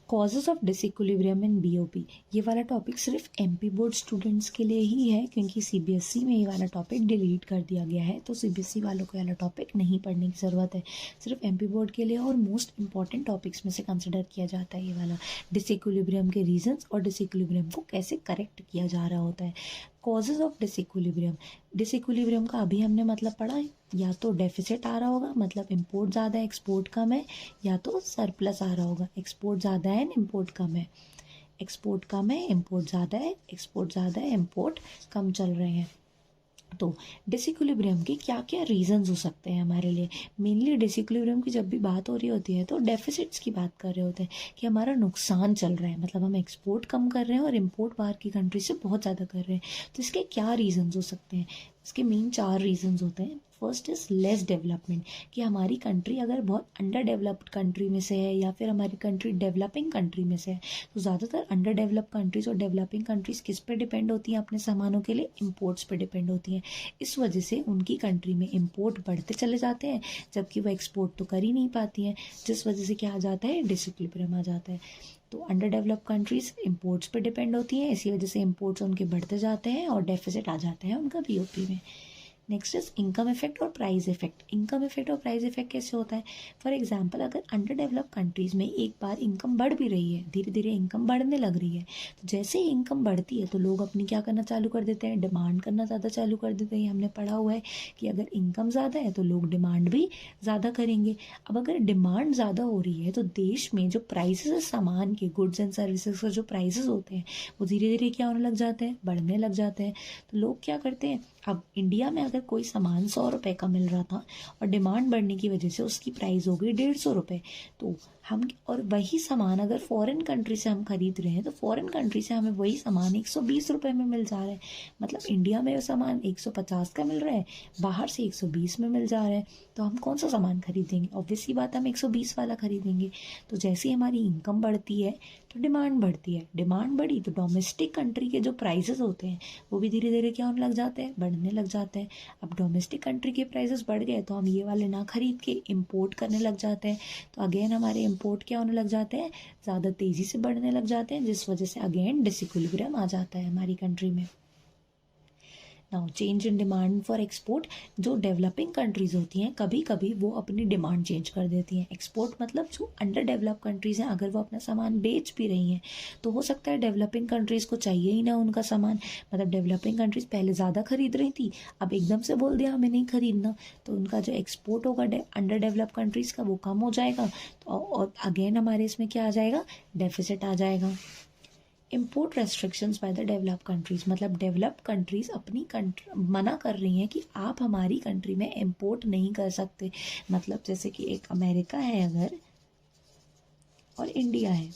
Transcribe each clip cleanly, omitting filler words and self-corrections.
Causes of disequilibrium in BOP, ये वाला topic सिर्फ एमपी बोर्ड स्टूडेंट्स के लिए ही है, क्योंकि सीबीएसई में ये वाला टॉपिक डिलीट कर दिया गया है, तो सीबीएसई वालों को ये वाला टॉपिक नहीं पढ़ने की ज़रूरत है, सिर्फ एमपी बोर्ड के लिए। और मोस्ट इंपॉर्टेंट टॉपिक्स में से कंसिडर किया जाता है ये वाला, डिसइक्विलिब्रियम के रीजंस और डिसइक्विलिब्रियम को कैसे करेक्ट किया जा रहा होता है। कॉजेज ऑफ डिसइक्विलिब्रियम, डिसइक्विलिब्रियम का अभी हमने मतलब पढ़ा है, या तो डेफिसिट आ रहा होगा, मतलब इंपोर्ट ज़्यादा है एक्सपोर्ट कम है, या तो सरप्लस आ रहा होगा, एक्सपोर्ट ज़्यादा है इंपोर्ट कम है, एक्सपोर्ट कम है इंपोर्ट ज़्यादा है, एक्सपोर्ट ज़्यादा है इंपोर्ट कम चल रहे हैं। तो डिसइक्विलिब्रियम के क्या क्या रीजंस हो सकते हैं हमारे लिए। मेनली डिसइक्विलिब्रियम की जब भी बात हो रही होती है तो डेफिसिट्स की बात कर रहे होते हैं कि हमारा नुकसान चल रहा है, मतलब हम एक्सपोर्ट कम कर रहे हैं और इंपोर्ट बाहर की कंट्री से बहुत ज़्यादा कर रहे हैं। तो इसके क्या रीजंस हो सकते हैं, इसके मेन 4 रीजंस होते हैं। फर्स्ट इज़ लेस डेवलपमेंट, कि हमारी कंट्री अगर बहुत अंडर डेवलप्ड कंट्री में से है या फिर हमारी कंट्री डेवलपिंग कंट्री में से है, तो ज़्यादातर अंडर डेवलप्ड कंट्रीज और डेवलपिंग कंट्रीज़ किस पे डिपेंड होती हैं अपने सामानों के लिए, इंपोर्ट्स पे डिपेंड होती हैं। इस वजह से उनकी कंट्री में इंपोर्ट बढ़ते चले जाते हैं, जबकि वो एक्सपोर्ट तो कर ही नहीं पाती हैं, जिस वजह से क्या आ जाता है, डिसइक्विलिब्रियम आ जाता है। तो अंडर डेवलप्ड कंट्रीज़ इंपोर्ट्स पे डिपेंड होती हैं, इसी वजह से इंपोर्ट्स उनके बढ़ते जाते हैं और डेफिसिट आ जाता है उनका बीओपी में। नेक्स्ट इज इनकम इफेक्ट और प्राइस इफेक्ट। इनकम इफेक्ट और प्राइस इफेक्ट कैसे होता है, फॉर एग्जांपल अगर अंडर डेवलप्ड कंट्रीज़ में एक बार इनकम बढ़ भी रही है, धीरे धीरे इनकम बढ़ने लग रही है, तो जैसे ही इनकम बढ़ती है तो लोग अपनी क्या करना चालू कर देते हैं, डिमांड करना ज़्यादा चालू कर देते हैं। हमने पढ़ा हुआ है कि अगर इनकम ज़्यादा है तो लोग डिमांड भी ज़्यादा करेंगे। अब अगर डिमांड ज़्यादा हो रही है तो देश में जो प्राइसेस है सामान के, गुड्स एंड सर्विसेज का जो प्राइसेस होते हैं वो धीरे धीरे क्या होने लग जाते हैं, बढ़ने लग जाते हैं। तो लोग क्या करते हैं, अब इंडिया में अगर कोई सामान 100 रुपये का मिल रहा था और डिमांड बढ़ने की वजह से उसकी प्राइस हो गई 150 रुपये, तो हम, और वही सामान अगर फॉरेन कंट्री से हम खरीद रहे हैं तो फॉरेन कंट्री से हमें वही सामान 120 रुपये में मिल जा रहा है। मतलब इंडिया में वो सामान 150 का मिल रहा है, बाहर से 120 में मिल जा रहा है, तो हम कौन सा सामान खरीदेंगे, ऑब्वियसली बात हम 120 वाला खरीदेंगे। तो जैसे ही हमारी इनकम बढ़ती है तो डिमांड बढ़ती है, डिमांड बढ़ी तो डोमेस्टिक कंट्री के जो प्राइसेस होते हैं वो भी धीरे धीरे क्या होने लग जाते हैं, बढ़ने लग जाते हैं। अब डोमेस्टिक कंट्री के प्राइसेस बढ़ गए तो हम ये वाले ना खरीद के इंपोर्ट करने लग जाते हैं, तो अगेन हमारे इंपोर्ट क्या होने लग जाते हैं, ज़्यादा तेज़ी से बढ़ने लग जाते हैं, जिस वजह से अगेन डिसइक्विलिब्रियम आ जाता है हमारी कंट्री में। Now change in demand for export, जो डेवलपिंग कंट्रीज़ होती हैं कभी कभी वो अपनी डिमांड चेंज कर देती हैं। एक्सपोर्ट मतलब जो अंडर डेवलप कंट्रीज़ हैं अगर वो अपना सामान बेच भी रही हैं तो हो सकता है डेवलपिंग कंट्रीज़ को चाहिए ही ना उनका सामान, मतलब डेवलपिंग कंट्रीज़ पहले ज़्यादा खरीद रही थी, अब एकदम से बोल दिया हमें नहीं खरीदना, तो उनका जो एक्सपोर्ट होगा अंडर डेवलप कंट्रीज़ का वो कम हो जाएगा, तो और अगेन हमारे इसमें क्या आ जाएगा, डेफिसिट आ जाएगा। Import restrictions by the develop countries, मतलब डेवलप कंट्रीज़ अपनी कंट्री मना कर रही हैं कि आप हमारी कंट्री में इम्पोर्ट नहीं कर सकते। मतलब जैसे कि एक अमेरिका है अगर और इंडिया है,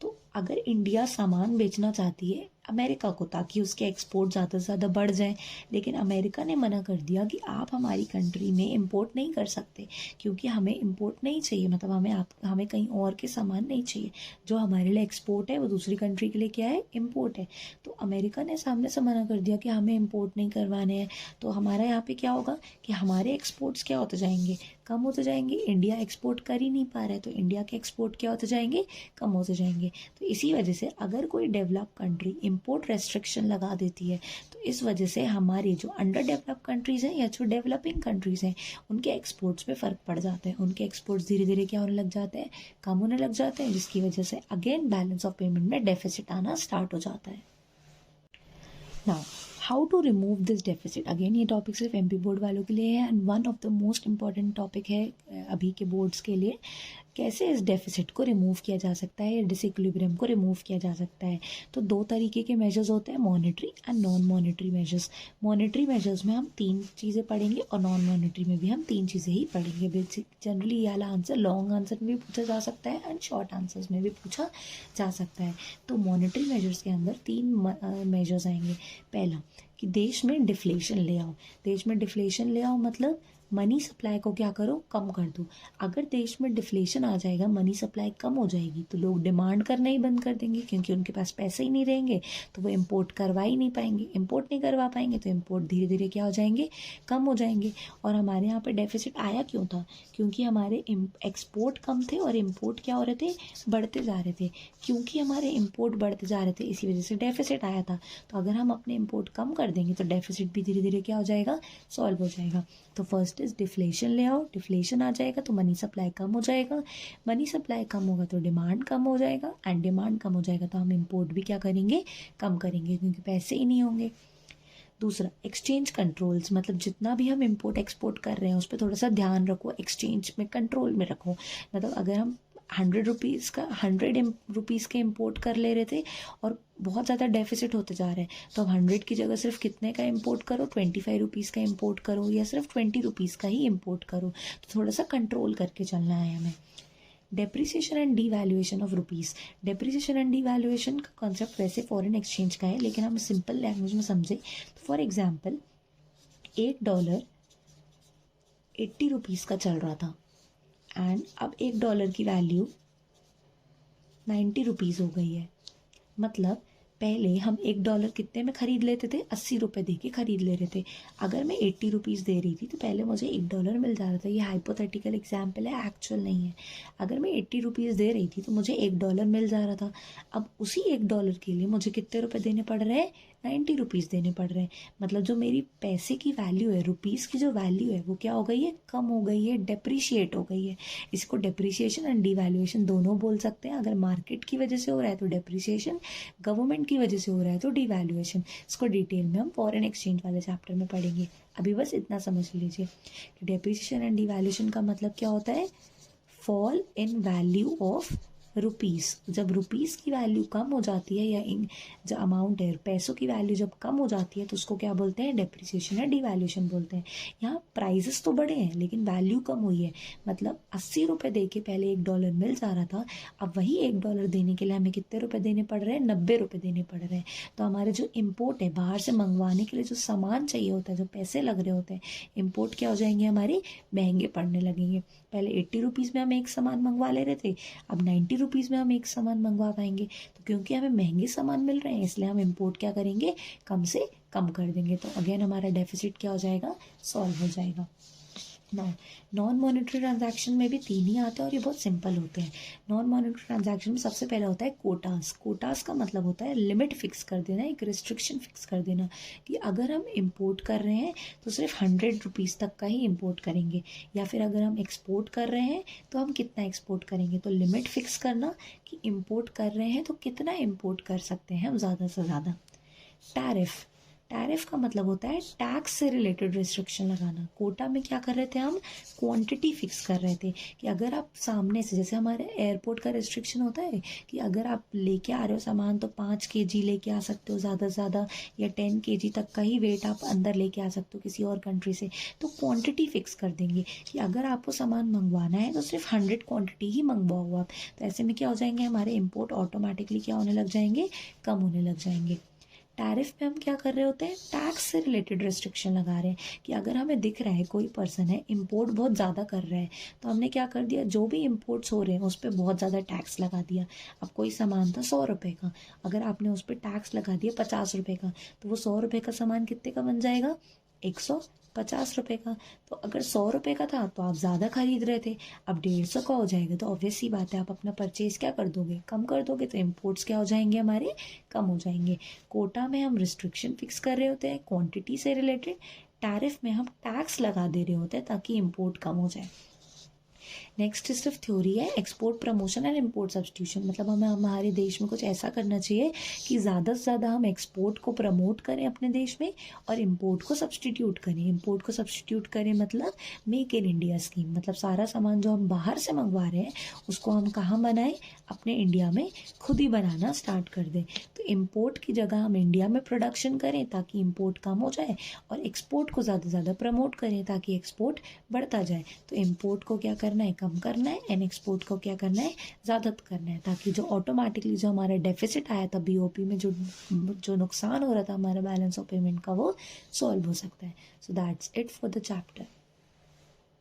तो अगर इंडिया सामान बेचना चाहती है अमेरिका को ताकि उसके एक्सपोर्ट ज़्यादा से ज़्यादा बढ़ जाएं, लेकिन अमेरिका ने मना कर दिया कि आप हमारी कंट्री में इंपोर्ट नहीं कर सकते क्योंकि हमें इंपोर्ट नहीं चाहिए, मतलब हमें कहीं और के सामान नहीं चाहिए, जो हमारे लिए एक्सपोर्ट है वो दूसरी कंट्री के लिए क्या है, इंपोर्ट है। तो अमेरिका ने सामने से मना कर दिया कि हमें इंपोर्ट नहीं करवाने हैं, तो हमारा यहाँ पे क्या होगा कि हमारे एक्सपोर्ट्स क्या होते जाएंगे, कम होते जाएंगे। इंडिया एक्सपोर्ट कर ही नहीं पा रहा है तो इंडिया के एक्सपोर्ट क्या होते जाएंगे, कम होते जाएंगे। तो इसी वजह से अगर कोई डेवलप कंट्री इंपोर्ट रेस्ट्रिक्शन लगा देती है तो इस वजह से हमारे जो अंडर डेवलप कंट्रीज़ हैं या जो डेवलपिंग कंट्रीज़ हैं उनके एक्सपोर्ट्स पे फ़र्क पड़ जाते हैं, उनके एक्सपोर्ट्स धीरे धीरे क्या होने लग जाते हैं, कम होने लग जाते हैं, जिसकी वजह से अगेन बैलेंस ऑफ पेमेंट में डेफिसिट आना स्टार्ट हो जाता है। Now how to remove this deficit, again ये टॉपिक सिर्फ एमपी बोर्ड वालों के लिए है and one of the most important topic है अभी के बोर्ड्स के लिए। कैसे इस डेफिसिट को रिमूव किया जा सकता है या डिसइक्विलिब्रियम को रिमूव किया जा सकता है, तो 2 तरीके के मेजर्स होते हैं, monetary and non monetary measures. Monetary measures में हम 3 चीज़ें पढ़ेंगे और नॉन मॉनेटरी में भी हम 3 चीज़ें ही पढ़ेंगे। बेसिक जनरली ये वाला आंसर लॉन्ग आंसर में भी पूछा जा सकता है एंड शॉर्ट आंसर्स में भी पूछा जा सकता है। तो मॉनेटरी मेजर्स के अंदर 3 मेजर्स आएंगे। पहला कि देश में डिफ्लेशन ले आओ, देश में डिफ्लेशन ले आओ मतलब मनी सप्लाई को क्या करो, कम कर दो। अगर देश में डिफ्लेशन आ जाएगा, मनी सप्लाई कम हो जाएगी, तो लोग डिमांड करना ही बंद कर देंगे, क्योंकि उनके पास पैसे ही नहीं रहेंगे, तो वो इम्पोर्ट करवा ही नहीं पाएंगे। इम्पोर्ट नहीं करवा पाएंगे तो इम्पोर्ट धीरे धीरे क्या हो जाएंगे, कम हो जाएंगे। और हमारे यहाँ पे डेफिसिट आया क्यों था, क्योंकि हमारे एक्सपोर्ट कम थे और इम्पोर्ट क्या हो रहे थे, बढ़ते जा रहे थे। क्योंकि हमारे इम्पोर्ट बढ़ते जा रहे थे, इसी वजह से डेफिसिट आया था। तो अगर हम अपने इम्पोर्ट कम कर देंगे तो डेफिसिट भी धीरे धीरे क्या हो जाएगा, सॉल्व हो जाएगा। तो फर्स्ट इज डिफ्लेशन ले आओ, डिफ्लेशन आ जाएगा तो मनी सप्लाई कम हो जाएगा, मनी सप्लाई कम होगा तो डिमांड कम हो जाएगा, एंड डिमांड कम हो जाएगा तो हम इम्पोर्ट भी क्या करेंगे, कम करेंगे, क्योंकि पैसे ही नहीं होंगे। दूसरा, एक्सचेंज कंट्रोल्स, मतलब जितना भी हम इम्पोर्ट एक्सपोर्ट कर रहे हैं उस पर थोड़ा सा ध्यान रखो, एक्सचेंज में कंट्रोल में रखो। मतलब अगर हम 100 रुपीज़ के इम्पोर्ट कर ले रहे थे और बहुत ज़्यादा डेफिसिट होते जा रहे हैं, तो अब 100 की जगह सिर्फ कितने का इम्पोर्ट करो, 25 रुपीज़ का इम्पोर्ट करो, या सिर्फ 20 रुपीज़ का ही इम्पोर्ट करो। तो थोड़ा सा कंट्रोल करके चलना है हमें। Depreciation and devaluation of rupees, depreciation and devaluation का कॉन्सेप्ट वैसे फॉरेन एक्सचेंज का है, लेकिन हम सिंपल लैंग्वेज में समझे तो फॉर एग्जाम्पल $1 80 रुपीज़ का चल रहा था, एंड अब $1 की वैल्यू 90 रुपीज़ हो गई है। मतलब पहले हम $1 कितने में ख़रीद लेते थे, 80 रुपये दे के ख़रीद ले रहे थे। अगर मैं 80 रुपीज़ दे रही थी तो पहले मुझे $1 मिल जा रहा था। ये हाइपोथेटिकल एग्जाम्पल है, एक्चुअल नहीं है। अगर मैं 80 रुपीज़ दे रही थी तो मुझे $1 मिल जा रहा था। अब उसी $1 के लिए मुझे कितने रुपए देने पड़ रहे हैं, 90 रुपीज़ देने पड़ रहे हैं। मतलब जो मेरी पैसे की वैल्यू है, रुपीज़ की जो वैल्यू है, वो क्या हो गई है, कम हो गई है, डेप्रिशिएट हो गई है। इसको डेप्रिसिएशन एंड डिवैल्यूएशन दोनों बोल सकते हैं। अगर मार्केट की वजह से हो रहा है तो डेप्रिसिएशन, गवर्नमेंट की वजह से हो रहा है तो डिवैल्यूएशन। इसको डिटेल में हम फॉरेन एक्सचेंज वाले चैप्टर में पढ़ेंगे। अभी बस इतना समझ लीजिए कि डेप्रिसिएशन एंड डिवैल्यूएशन का मतलब क्या होता है, fall in value of rupees. जब रुपीज़ की वैल्यू कम हो जाती है, या जो अमाउंट है पैसों की वैल्यू जब कम हो जाती है, तो उसको क्या बोलते हैं, डेप्रिसिएशन या डिवैल्यूएशन बोलते हैं। यहाँ प्राइजेस तो बढ़े हैं लेकिन वैल्यू कम हुई है। मतलब 80 रुपये दे के पहले $1 मिल जा रहा था, अब वही $1 देने के लिए हमें कितने रुपए देने पड़ रहे हैं, 90 रुपये देने पड़ रहे हैं। तो हमारे जो इम्पोर्ट है, बाहर से मंगवाने के लिए जो सामान चाहिए होता है, जो पैसे लग रहे होते हैं, इम्पोर्ट क्या हो जाएंगे, हमारे महंगे पड़ने लगेंगे। पहले 80 रुपीज़ में हम एक सामान मंगवा ले रहे थे, अब 90 रुपीज़ में हम एक सामान मंगवा पाएंगे। तो क्योंकि हमें महंगे सामान मिल रहे हैं, इसलिए हम इम्पोर्ट क्या करेंगे, कम से कम कर देंगे। तो अगेन हमारा डेफिसिट क्या हो जाएगा, सॉल्व हो जाएगा। नॉन मॉनेटरी ट्रांजैक्शन में भी 3 ही आते हैं और ये बहुत सिंपल होते हैं। नॉन मॉनेटरी ट्रांजैक्शन में सबसे पहले होता है कोटास। कोटास का मतलब होता है लिमिट फिक्स कर देना, एक रिस्ट्रिक्शन फिक्स कर देना, कि अगर हम इंपोर्ट कर रहे हैं तो सिर्फ 100 रुपीज़ तक का ही इंपोर्ट करेंगे, या फिर अगर हम एक्सपोर्ट कर रहे हैं तो हम कितना एक्सपोर्ट करेंगे। तो लिमिट फिक्स करना कि इंपोर्ट कर रहे हैं तो कितना इंपोर्ट कर सकते हैं हम ज़्यादा से ज़्यादा। टैरिफ, टैरिफ का मतलब होता है टैक्स से रिलेटेड रिस्ट्रिक्शन लगाना। कोटा में क्या कर रहे थे हम, क्वांटिटी फिक्स कर रहे थे कि अगर आप सामने से, जैसे हमारे एयरपोर्ट का रिस्ट्रिक्शन होता है कि अगर आप लेके आ रहे हो सामान तो 5 kg लेके आ सकते हो ज़्यादा से ज़्यादा, या 10 kg तक का ही वेट आप अंदर लेके आ सकते हो किसी और कंट्री से। तो क्वांटिटी फिक्स कर देंगे कि अगर आपको सामान मंगवाना है तो सिर्फ 100 क्वान्टिटी ही मंगवाओ आप। तो ऐसे में क्या हो जाएंगे, हमारे इम्पोर्ट ऑटोमेटिकली क्या होने लग जाएंगे, कम होने लग जाएंगे। टैरिफ में हम क्या कर रहे होते हैं, टैक्स से रिलेटेड रिस्ट्रिक्शन लगा रहे हैं कि अगर हमें दिख रहा है कोई पर्सन है इंपोर्ट बहुत ज़्यादा कर रहा है, तो हमने क्या कर दिया, जो भी इंपोर्ट्स हो रहे हैं उस पर बहुत ज़्यादा टैक्स लगा दिया। अब कोई सामान था 100 रुपये का, अगर आपने उस पर टैक्स लगा दिया 50 रुपये का, तो वो 100 रुपये का सामान कितने का बन जाएगा, 150 रुपये का। तो अगर 100 रुपये का था तो आप ज़्यादा खरीद रहे थे, अब 150 का हो जाएगा, तो ऑब्वियस सी बात है आप अपना परचेज क्या कर दोगे, कम कर दोगे। तो इम्पोर्ट्स क्या हो जाएंगे, हमारे कम हो जाएंगे। कोटा में हम रिस्ट्रिक्शन फिक्स कर रहे होते हैं क्वांटिटी से रिलेटेड, टैरिफ में हम टैक्स लगा दे रहे होते हैं ताकि इम्पोर्ट कम हो जाए। नेक्स्ट सिर्फ थ्योरी है, export promotion and import substitution. मतलब हमें हमारे देश में कुछ ऐसा करना चाहिए कि ज़्यादा से ज़्यादा हम एक्सपोर्ट को प्रमोट करें अपने देश में, और इम्पोर्ट को सब्सटीट्यूट करें। इम्पोर्ट को सब्सटीट्यूट करें मतलब मेक इन इंडिया स्कीम, मतलब सारा सामान जो हम बाहर से मंगवा रहे हैं उसको हम कहाँ बनाएं, अपने इंडिया में खुद ही बनाना स्टार्ट कर दें। तो इम्पोर्ट की जगह हम इंडिया में प्रोडक्शन करें ताकि इम्पोर्ट कम हो जाए, और एक्सपोर्ट को ज़्यादा से ज़्यादा प्रमोट करें ताकि एक्सपोर्ट बढ़ता जाए। तो इम्पोर्ट को क्या करना है, कम करना है, एंड एक्सपोर्ट को क्या करना है, ज़्यादा करना है, ताकि जो ऑटोमेटिकली जो हमारा डेफिसिट आया था बीओपी में, जो नुकसान हो रहा था हमारा बैलेंस ऑफ पेमेंट का, वो सॉल्व हो सकता है। So that's it for the chapter.